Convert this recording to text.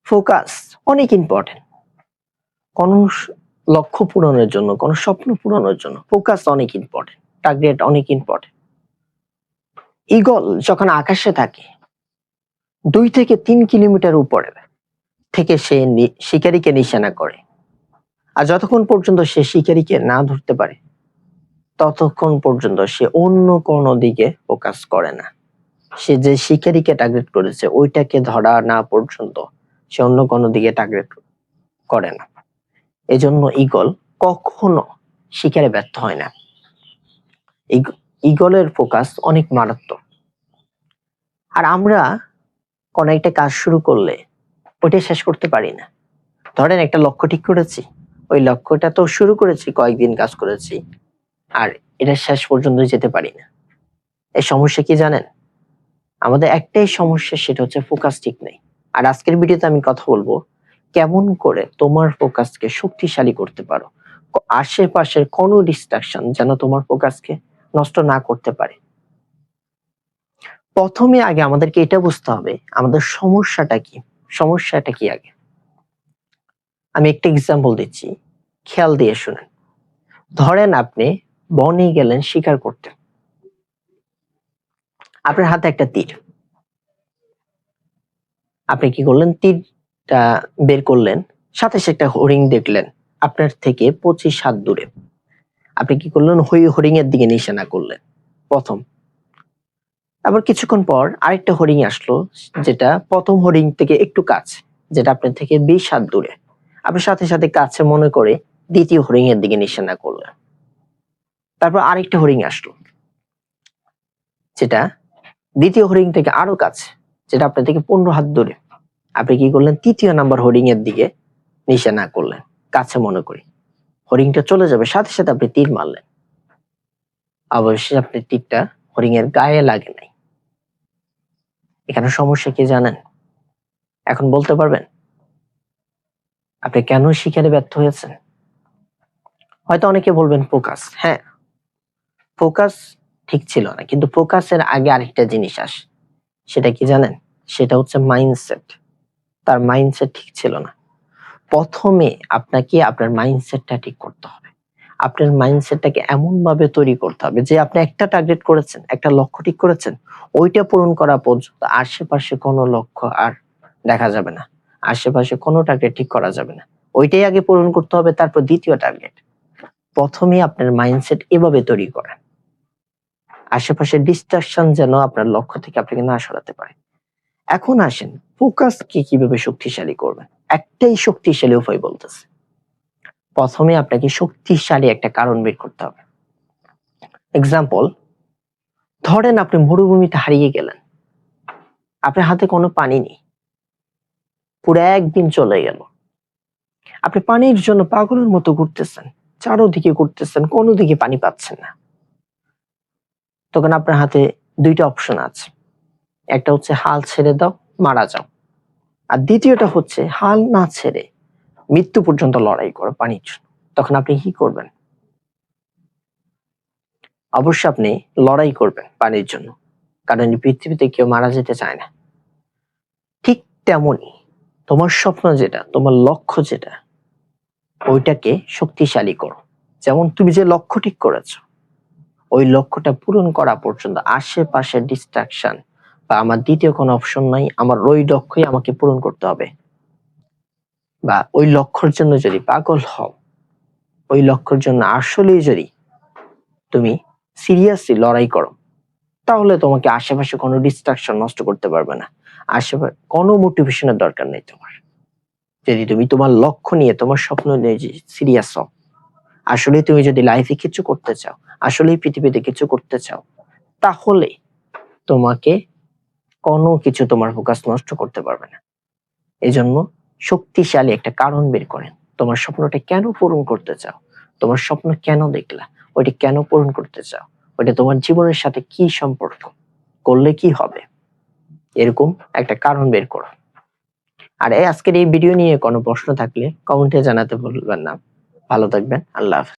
Focus অনেক important. কোন লক্ষ্য পূরণের জন্য, কোন স্বপ্ন পূরণের জন্য ফোকাস অনেক ইম্পর্টেন্ট, টার্গেট অনেক ইম্পর্টেন্ট। ঈগল যখন আকাশে থাকে 2 থেকে 3 কিলোমিটার উপরে থেকে সে শিকারীকে নিশানা করে, আর যতক্ষণ পর্যন্ত সে শিকারীকে না ধরতে পারে ততক্ষণ পর্যন্ত সে অন্য কোনো দিকে ফোকাস করে না। সে যে শিকারীকে টার্গেট করেছে ওইটাকে ধরা না পর্যন্ত সে অন্য কোনো দিকে টার্গেট করে না। এজন্য ঈগল কখনো শিকারে ব্যর্থ হয় না। ঈগলের ফোকাস অনেক মারাত্মক। আর আমরা কোন একটা কাজ শুরু করলে ওইটা শেষ করতে পারি না। ধরেন একটা লক্ষ্য ঠিক করেছি, ওই লক্ষ্যটা তো শুরু করেছি, কয়েকদিন কাজ করেছি, আর এটা শেষ পর্যন্ত যেতে পারি না। এই সমস্যা কি জানেন? আমাদের একটাই সমস্যা, সেটা হচ্ছে ফোকাস ঠিক নেই। আর আজকের ভিডিওতে আমি কথা বলবো কেমন করে তোমার ফোকাসকে শক্তিশালী করতে পারো, আশেপাশের কোনো ডিস্ট্রাকশন যেন তোমার ফোকাসকে নষ্ট না করতে পারে। প্রথমে আগে আমাদেরকে এটা বুঝতে হবে আমাদের সমস্যাটা কি। সমস্যাটা কি আগে আমি একটা এক্সাম্পল দিচ্ছি, খেয়াল দিয়ে শুনেন। ধরেন আপনি বনে গেলেন শিকার করতে, আপনার হাতে একটা তীর। আপনি কি করলেন, তীরটা বের করলেন, সাথে সাথে একটা হরিণ দেখলেন আপনার থেকে 25 হাত দূরে। আপনি কি করলেন, হরিণ এর দিকে নিশানা করলেন প্রথম। আবার কিছুক্ষণ পর আরেকটা হরিণ আসলো, যেটা প্রথম হরিণ থেকে একটু কাছে, যেটা আপনার থেকে 20 হাত দূরে। আপনি সাথে সাথে কাছে মনে করে দ্বিতীয় হরিণ এর দিকে নিশানা করলেন। তারপর আরেকটা হরিণ আসলো, যেটা দ্বিতীয় হরিণ থেকে আরো কাছে, যেটা আপনার থেকে 15 হাত দূরে। আপনি কি করলেন, তৃতীয় নাম্বার হরিণ এর দিকে নিশানা করলেন কাছে মনে করি। হরিণটা চলে যাবে, সাথে সাথে আপনি তীর মারলেন। অবশ্যই আপনি তীরটা হরিণের গায়ে লাগে নাই। এখানে সমস্যা কি জানেন? এখন বলতে পারবেন আপনি কেন শিকারে ব্যর্থ হয়েছেন? হয়তো অনেকে বলবেন ফোকাস। হ্যাঁ, ফোকাস ঠিক ছিল না, কিন্তু ফোকাসের আগে আরেকটা জিনিস আসে। সেটা কি জানেন? সেটা হচ্ছে মাইন্ডসেট। তার মাইন্ডসেট ঠিক ছিল না। প্রথমে আপনাকে আপনার মাইন্ডসেটটা ঠিক করতে হবে। আপনার মাইন্ডসেটটাকে এমন ভাবে তৈরি করতে হবে যে আপনি একটা টার্গেট করেছেন, একটা লক্ষ্য ঠিক করেছেন, ওইটা পূরণ করা পর্যন্ত আশেপাশে কোনো লক্ষ্য আর দেখা যাবে না, আশেপাশে কোনো টার্গেট ঠিক করা যাবে না। ওইটাই আগে পূরণ করতে হবে, তারপর দ্বিতীয় টার্গেট। প্রথমে আপনার মাইন্ডসেট এভাবে তৈরি করেন, আশেপাশের ডিস্ট্রাকশন যেন আপনার লক্ষ্য থেকে আপনাকে না সরাতে পারে। এখন আসেন ফোকাসকে কিভাবে শক্তিশালী করবেন। একটাই শক্তিশালী উপায় বলতেছে। প্রথমে আপনাকে শক্তিশালী একটা কারণ বের করতে হবে। এক্সাম্পল, ধরেন আপনি মরুভূমিতে হারিয়ে গেলেন, আপনার হাতে কোনো পানি নেই, পুরো একদিন চলে গেল। আপনি পানির জন্য পাগলের মতো ঘুরতেছেন, চারোদিকে ঘুরতেছেন, কোনো দিকে পানি পাচ্ছেন না। তখন আপনার হাতে দুইটা অপশন আছে। একটা হচ্ছে হাল ছেড়ে দাও, মারা যাও। আর দ্বিতীয়টা হচ্ছে হাল না ছেড়ে মৃত্যু পর্যন্ত লড়াই করো পানির জন্য। তখন আপনি কি করবেন? অবশ্যই আপনি লড়াই করবেন পানির জন্য, কারণ এই পৃথিবীতে কেউ মারা যেতে চায় না। ঠিক তেমনি তোমার স্বপ্ন যেটা, তোমার লক্ষ্য যেটা, ওইটাকে শক্তিশালী করো। যেমন তুমি যে লক্ষ্য ঠিক করেছো, ওই লক্ষ্যটা পূরণ করা পর্যন্ত আশেপাশের ডিস্ট্রাকশন বা আমার দ্বিতীয় কোনো অপশন নাই, আমার ওই লক্ষ্যই আমাকে পূরণ করতে হবে। বা ওই লক্ষ্যের জন্য যদি পাগল হও, ওই লক্ষ্যের জন্য আসলেই যদি তুমি সিরিয়াসলি লড়াই করো, তাহলে তোমাকে আশেপাশে কোনো ডিস্ট্রাকশন নষ্ট করতে পারবে না। আশেপাশে কোনো মোটিভেশনের দরকার নেই তোমার। যদি তুমি তোমার লক্ষ্য নিয়ে, তোমার স্বপ্ন নিয়ে সিরিয়াস হও, আসলে তুমি যদি লাইফে কিছু করতে চাও, আসলে পৃথিবীতে কিছু করতে চাও, তাহলে তোমাকে কোনো কিছু তোমার ফোকাস নষ্ট করতে পারবে না। এজন্য শক্তিশালী একটা কারণ বের করেন। তোমার স্বপ্নটা কেন পূরণ করতে চাও, তোমার স্বপ্ন কেন দেখলা, ওইটা কেন পূরণ করতে চাও, ওইটা তোমার জীবনের সাথে কি সম্পর্ক, করলে কি হবে, এরকম একটা কারণ বের করো। আর আজকের এই ভিডিও নিয়ে কোনো প্রশ্ন থাকলে কমেন্টে জানাতে ভুলবেন না। ভালো থাকবেন। আল্লাহ হাফেজ।